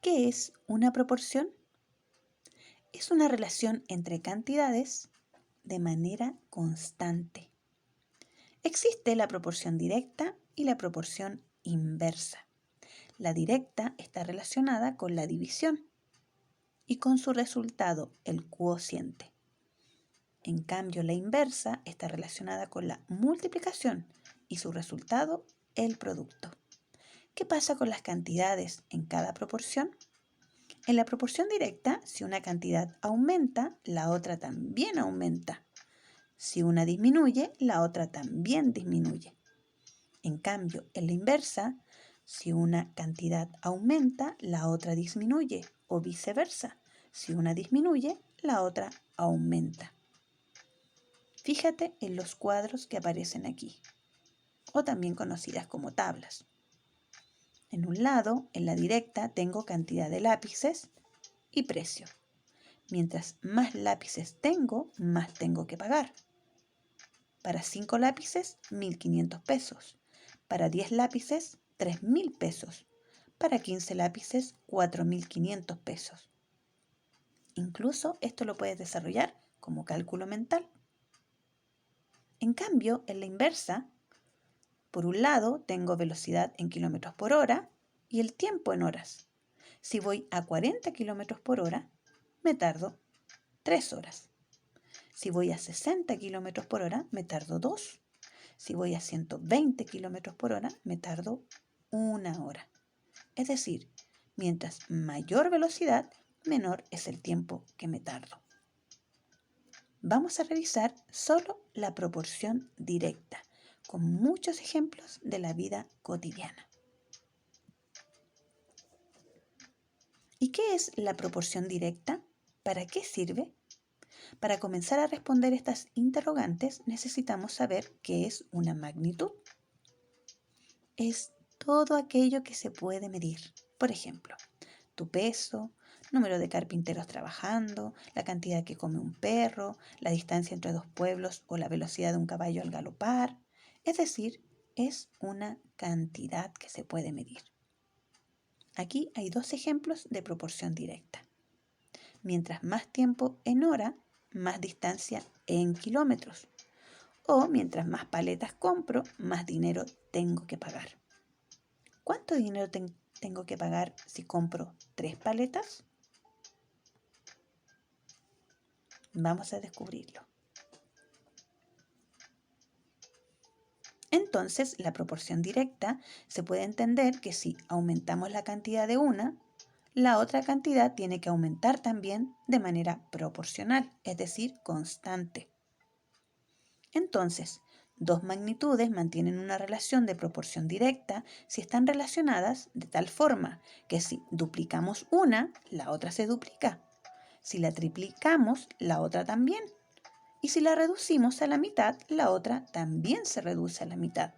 ¿Qué es una proporción? Es una relación entre cantidades de manera constante. Existe la proporción directa y la proporción inversa. La directa está relacionada con la división y con su resultado, el cociente. En cambio, la inversa está relacionada con la multiplicación y su resultado, el producto. ¿Qué pasa con las cantidades en cada proporción? En la proporción directa, si una cantidad aumenta, la otra también aumenta. Si una disminuye, la otra también disminuye. En cambio, en la inversa, si una cantidad aumenta, la otra disminuye, o viceversa. Si una disminuye, la otra aumenta. Fíjate en los cuadros que aparecen aquí, o también conocidas como tablas. En un lado, en la directa, tengo cantidad de lápices y precio. Mientras más lápices tengo, más tengo que pagar. Para 5 lápices, 1.500 pesos. Para 10 lápices, 3.000 pesos. Para 15 lápices, 4.500 pesos. Incluso esto lo puedes desarrollar como cálculo mental. En cambio, en la inversa, por un lado tengo velocidad en kilómetros por hora y el tiempo en horas. Si voy a 40 kilómetros por hora, me tardo 3 horas. Si voy a 60 kilómetros por hora, me tardo 2. Si voy a 120 kilómetros por hora, me tardo 1 hora. Es decir, mientras mayor velocidad, menor es el tiempo que me tardo. Vamos a revisar solo la proporción directa, con muchos ejemplos de la vida cotidiana. ¿Y qué es la proporción directa? ¿Para qué sirve? Para comenzar a responder estas interrogantes necesitamos saber qué es una magnitud. Es todo aquello que se puede medir. Por ejemplo, tu peso, número de carpinteros trabajando, la cantidad que come un perro, la distancia entre dos pueblos o la velocidad de un caballo al galopar. Es decir, es una cantidad que se puede medir. Aquí hay 2 ejemplos de proporción directa. Mientras más tiempo en hora, más distancia en kilómetros. O mientras más paletas compro, más dinero tengo que pagar. ¿Cuánto dinero tengo que pagar si compro 3 paletas? Vamos a descubrirlo. Entonces, la proporción directa se puede entender que si aumentamos la cantidad de una, la otra cantidad tiene que aumentar también de manera proporcional, es decir, constante. Entonces, 2 magnitudes mantienen una relación de proporción directa si están relacionadas de tal forma que si duplicamos una, la otra se duplica. Si la triplicamos, la otra también. Y si la reducimos a la mitad, la otra también se reduce a la mitad.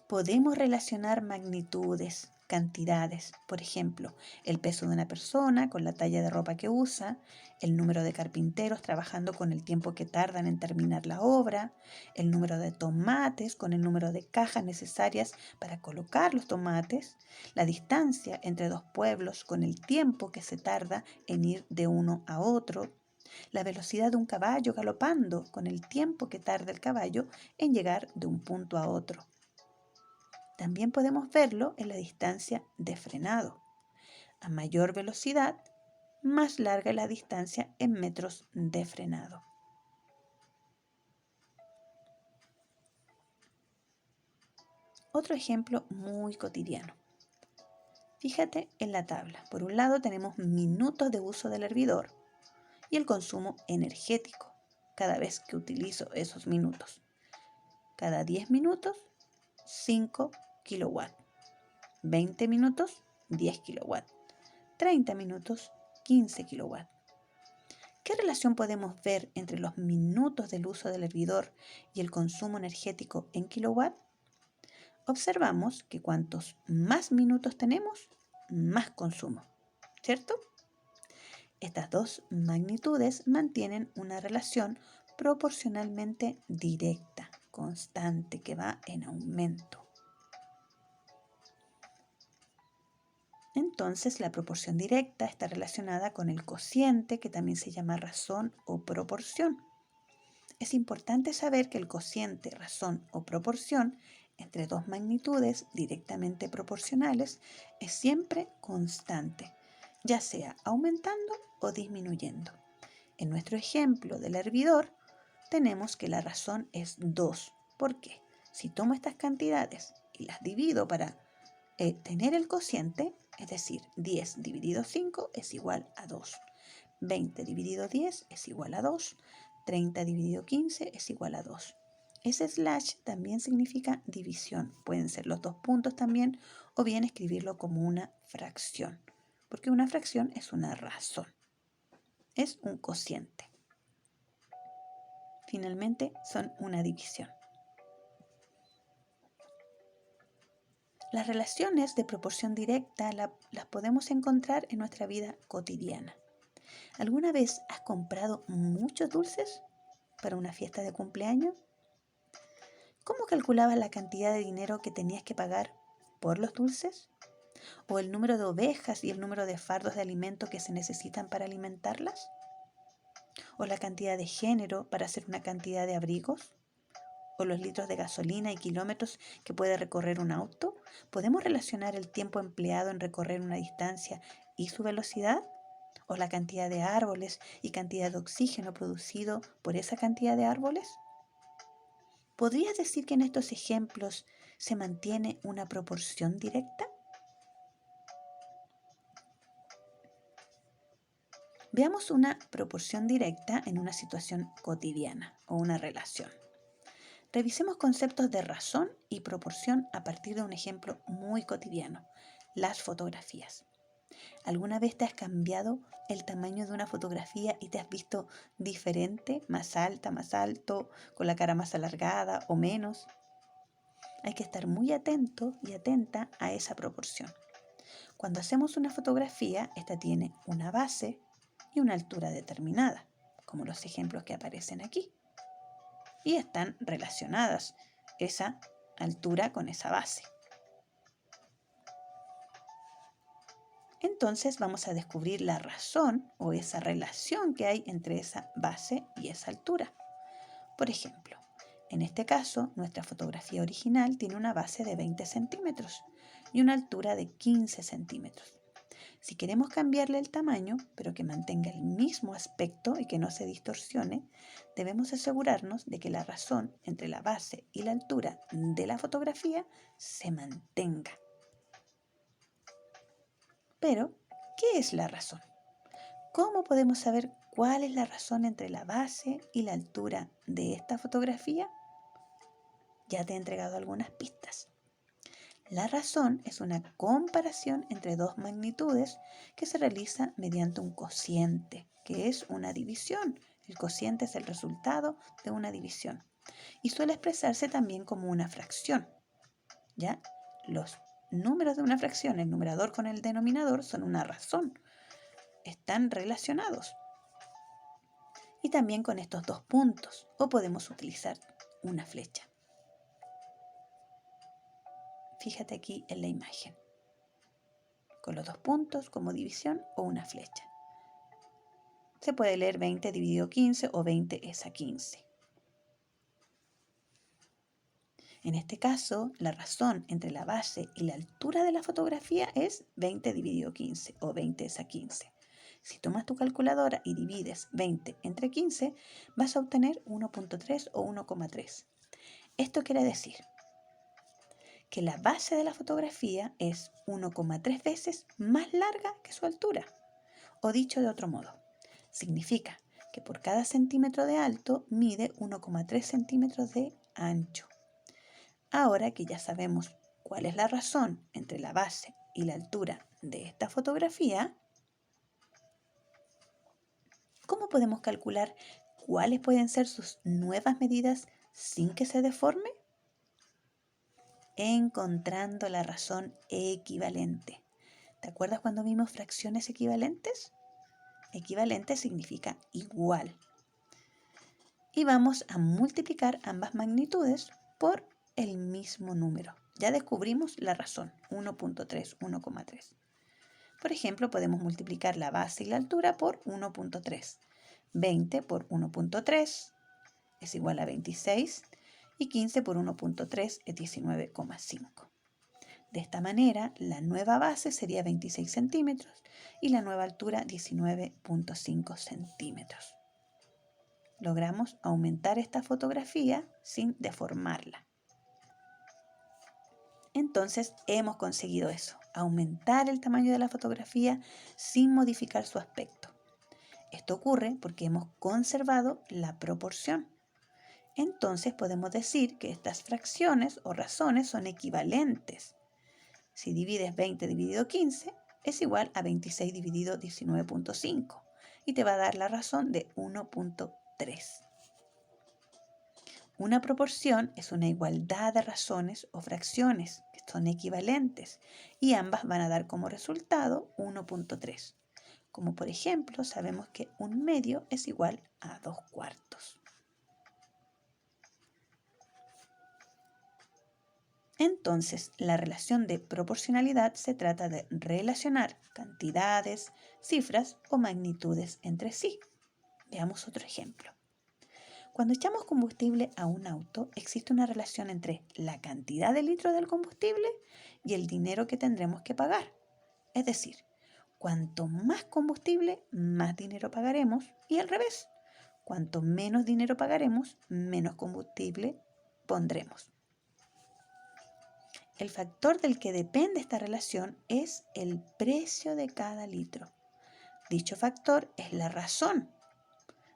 Podemos relacionar magnitudes, cantidades, por ejemplo, el peso de una persona con la talla de ropa que usa, el número de carpinteros trabajando con el tiempo que tardan en terminar la obra, el número de tomates con el número de cajas necesarias para colocar los tomates, la distancia entre 2 pueblos con el tiempo que se tarda en ir de uno a otro, la velocidad de un caballo galopando con el tiempo que tarda el caballo en llegar de un punto a otro. También podemos verlo en la distancia de frenado. A mayor velocidad, más larga es la distancia en metros de frenado. Otro ejemplo muy cotidiano. Fíjate en la tabla. Por un lado tenemos minutos de uso del hervidor y el consumo energético cada vez que utilizo esos minutos. Cada 10 minutos, 5 kilowatts. 20 minutos, 10 kilowatts. 30 minutos, 15 kilowatts. ¿Qué relación podemos ver entre los minutos del uso del hervidor y el consumo energético en kilowatt? Observamos que cuantos más minutos tenemos, más consumo, ¿cierto? Estas 2 magnitudes mantienen una relación proporcionalmente directa, constante, que va en aumento. Entonces, la proporción directa está relacionada con el cociente, que también se llama razón o proporción. Es importante saber que el cociente, razón o proporción entre dos magnitudes directamente proporcionales es siempre constante, ya sea aumentando o disminuyendo. En nuestro ejemplo del hervidor, tenemos que la razón es 2. ¿Por qué? Si tomo estas cantidades y las divido para tener el cociente, es decir, 10 dividido 5 es igual a 2. 20 dividido 10 es igual a 2. 30 dividido 15 es igual a 2. Ese slash también significa división. Pueden ser los dos puntos también, o bien escribirlo como una fracción, porque una fracción es una razón, es un cociente. Finalmente, son una división. Las relaciones de proporción directa las podemos encontrar en nuestra vida cotidiana. ¿Alguna vez has comprado muchos dulces para una fiesta de cumpleaños? ¿Cómo calculabas la cantidad de dinero que tenías que pagar por los dulces? ¿O el número de ovejas y el número de fardos de alimento que se necesitan para alimentarlas? ¿O la cantidad de género para hacer una cantidad de abrigos? ¿O los litros de gasolina y kilómetros que puede recorrer un auto? ¿Podemos relacionar el tiempo empleado en recorrer una distancia y su velocidad? ¿O la cantidad de árboles y cantidad de oxígeno producido por esa cantidad de árboles? ¿Podrías decir que en estos ejemplos se mantiene una proporción directa? Veamos una proporción directa en una situación cotidiana o una relación. Revisemos conceptos de razón y proporción a partir de un ejemplo muy cotidiano, las fotografías. ¿Alguna vez te has cambiado el tamaño de una fotografía y te has visto diferente, más alta, más alto, con la cara más alargada o menos? Hay que estar muy atento y atenta a esa proporción. Cuando hacemos una fotografía, esta tiene una base y una altura determinada, como los ejemplos que aparecen aquí. Y están relacionadas esa altura con esa base. Entonces vamos a descubrir la razón o esa relación que hay entre esa base y esa altura. Por ejemplo, en este caso, nuestra fotografía original tiene una base de 20 centímetros y una altura de 15 centímetros. Si queremos cambiarle el tamaño, pero que mantenga el mismo aspecto y que no se distorsione, debemos asegurarnos de que la razón entre la base y la altura de la fotografía se mantenga. Pero, ¿qué es la razón? ¿Cómo podemos saber cuál es la razón entre la base y la altura de esta fotografía? Ya te he entregado algunas pistas. La razón es una comparación entre dos magnitudes que se realiza mediante un cociente, que es una división. El cociente es el resultado de una división y suele expresarse también como una fracción. ¿Ya? Los números de una fracción, el numerador con el denominador, son una razón. Están relacionados. Y también con estos dos puntos, o podemos utilizar una flecha. Fíjate aquí en la imagen, con los dos puntos como división o una flecha. Se puede leer 20 dividido 15 o 20 es a 15. En este caso, la razón entre la base y la altura de la fotografía es 20 dividido 15 o 20 es a 15. Si tomas tu calculadora y divides 20 entre 15, vas a obtener 1.3 o 1,3. Esto quiere decir que la base de la fotografía es 1,3 veces más larga que su altura. O dicho de otro modo, significa que por cada centímetro de alto mide 1,3 centímetros de ancho. Ahora que ya sabemos cuál es la razón entre la base y la altura de esta fotografía, ¿cómo podemos calcular cuáles pueden ser sus nuevas medidas sin que se deforme? Encontrando la razón equivalente. ¿Te acuerdas cuando vimos fracciones equivalentes? Equivalente significa igual. Y vamos a multiplicar ambas magnitudes por el mismo número. Ya descubrimos la razón, 1.3, 1,3. Por ejemplo, podemos multiplicar la base y la altura por 1.3. 20 por 1.3 es igual a 26 y 15 por 1.3 es 19,5. De esta manera, la nueva base sería 26 centímetros y la nueva altura 19,5 centímetros. Logramos aumentar esta fotografía sin deformarla. Entonces hemos conseguido eso, aumentar el tamaño de la fotografía sin modificar su aspecto. Esto ocurre porque hemos conservado la proporción. Entonces podemos decir que estas fracciones o razones son equivalentes. Si divides 20 dividido 15 es igual a 26 dividido 19,5 y te va a dar la razón de 1.3. Una proporción es una igualdad de razones o fracciones que son equivalentes y ambas van a dar como resultado 1.3. Como por ejemplo, sabemos que 1/2 es igual a 2/4. Entonces, la relación de proporcionalidad se trata de relacionar cantidades, cifras o magnitudes entre sí. Veamos otro ejemplo. Cuando echamos combustible a un auto, existe una relación entre la cantidad de litros del combustible y el dinero que tendremos que pagar. Es decir, cuanto más combustible, más dinero pagaremos y al revés. Cuanto menos dinero pagaremos, menos combustible pondremos. El factor del que depende esta relación es el precio de cada litro. Dicho factor es la razón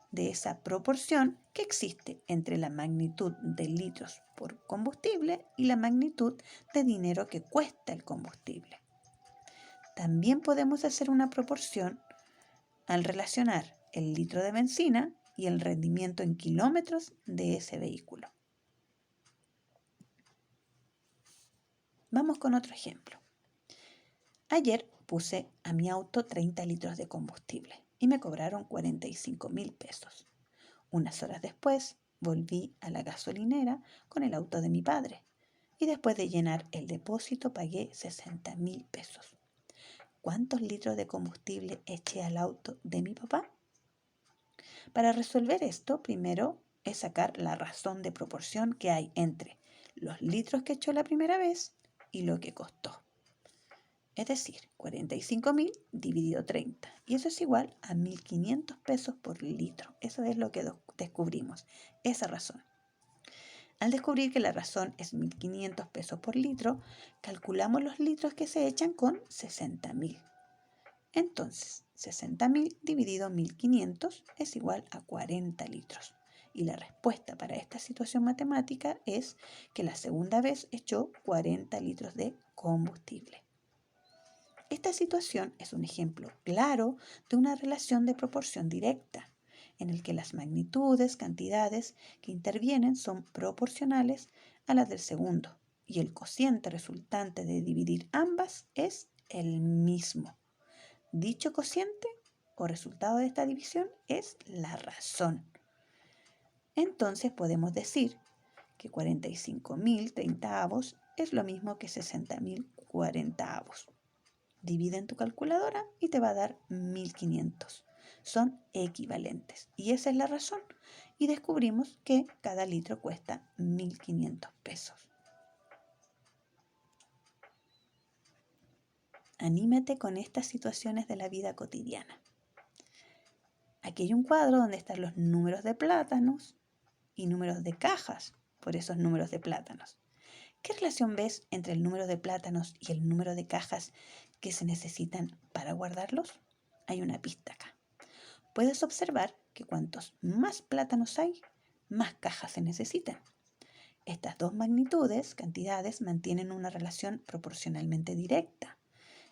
de esa proporción que existe entre la magnitud de litros por combustible y la magnitud de dinero que cuesta el combustible. También podemos hacer una proporción al relacionar el litro de benzina y el rendimiento en kilómetros de ese vehículo. Vamos con otro ejemplo. Ayer puse a mi auto 30 litros de combustible y me cobraron 45,000 pesos. Unas horas después volví a la gasolinera con el auto de mi padre y después de llenar el depósito pagué 60,000 pesos. ¿Cuántos litros de combustible eché al auto de mi papá? Para resolver esto, primero es sacar la razón de proporción que hay entre los litros que echó la primera vez y lo que costó. Es decir, 45,000 dividido 30. Y eso es igual a 1.500 pesos por litro. Eso es lo que descubrimos, esa razón. Al descubrir que la razón es 1.500 pesos por litro, calculamos los litros que se echan con 60,000. Entonces, 60,000 dividido 1.500 es igual a 40 litros. Y la respuesta para esta situación matemática es que la segunda vez echó 40 litros de combustible. Esta situación es un ejemplo claro de una relación de proporción directa, en el que las magnitudes, cantidades que intervienen son proporcionales a las del segundo, y el cociente resultante de dividir ambas es el mismo. Dicho cociente o resultado de esta división es la razón. Entonces podemos decir que 45,000 treintavos es lo mismo que 60,000 cuarentavos. Divide en tu calculadora y te va a dar 1.500. Son equivalentes y esa es la razón. Y descubrimos que cada litro cuesta 1.500 pesos. Anímate con estas situaciones de la vida cotidiana. Aquí hay un cuadro donde están los números de plátanos y números de cajas por esos números de plátanos. ¿Qué relación ves entre el número de plátanos y el número de cajas que se necesitan para guardarlos? Hay una pista acá. Puedes observar que cuantos más plátanos hay, más cajas se necesitan. Estas dos magnitudes, cantidades, mantienen una relación proporcionalmente directa.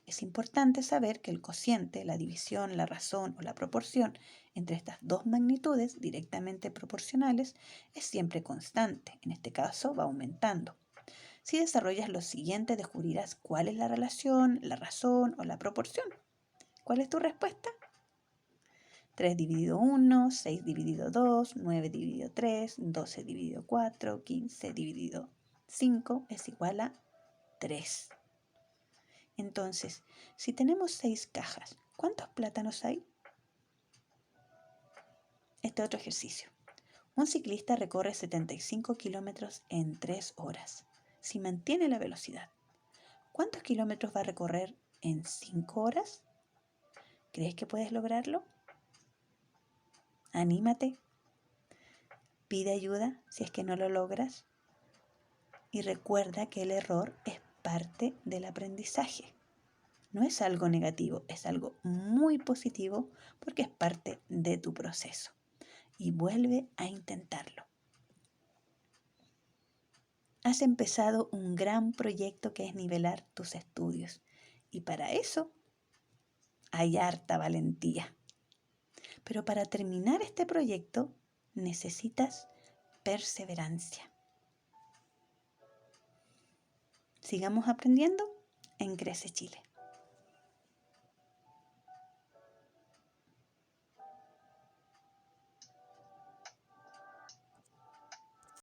Es importante saber que el cociente, la división, la razón o la proporción entre estas dos magnitudes directamente proporcionales es siempre constante. En este caso va aumentando. Si desarrollas lo siguiente, descubrirás cuál es la relación, la razón o la proporción. ¿Cuál es tu respuesta? 3 dividido 1, 6 dividido 2, 9 dividido 3, 12 dividido 4, 15 dividido 5 es igual a 3. Entonces, si tenemos 6 cajas, ¿cuántos plátanos hay? Este otro ejercicio. Un ciclista recorre 75 kilómetros en 3 horas. Si mantiene la velocidad, ¿cuántos kilómetros va a recorrer en 5 horas? ¿Crees que puedes lograrlo? Anímate. Pide ayuda si es que no lo logras. Y recuerda que el error es parte del aprendizaje. No es algo negativo, es algo muy positivo porque es parte de tu proceso. Y vuelve a intentarlo. Has empezado un gran proyecto que es nivelar tus estudios. Y para eso hay harta valentía. Pero para terminar este proyecto necesitas perseverancia. Sigamos aprendiendo en Crece Chile.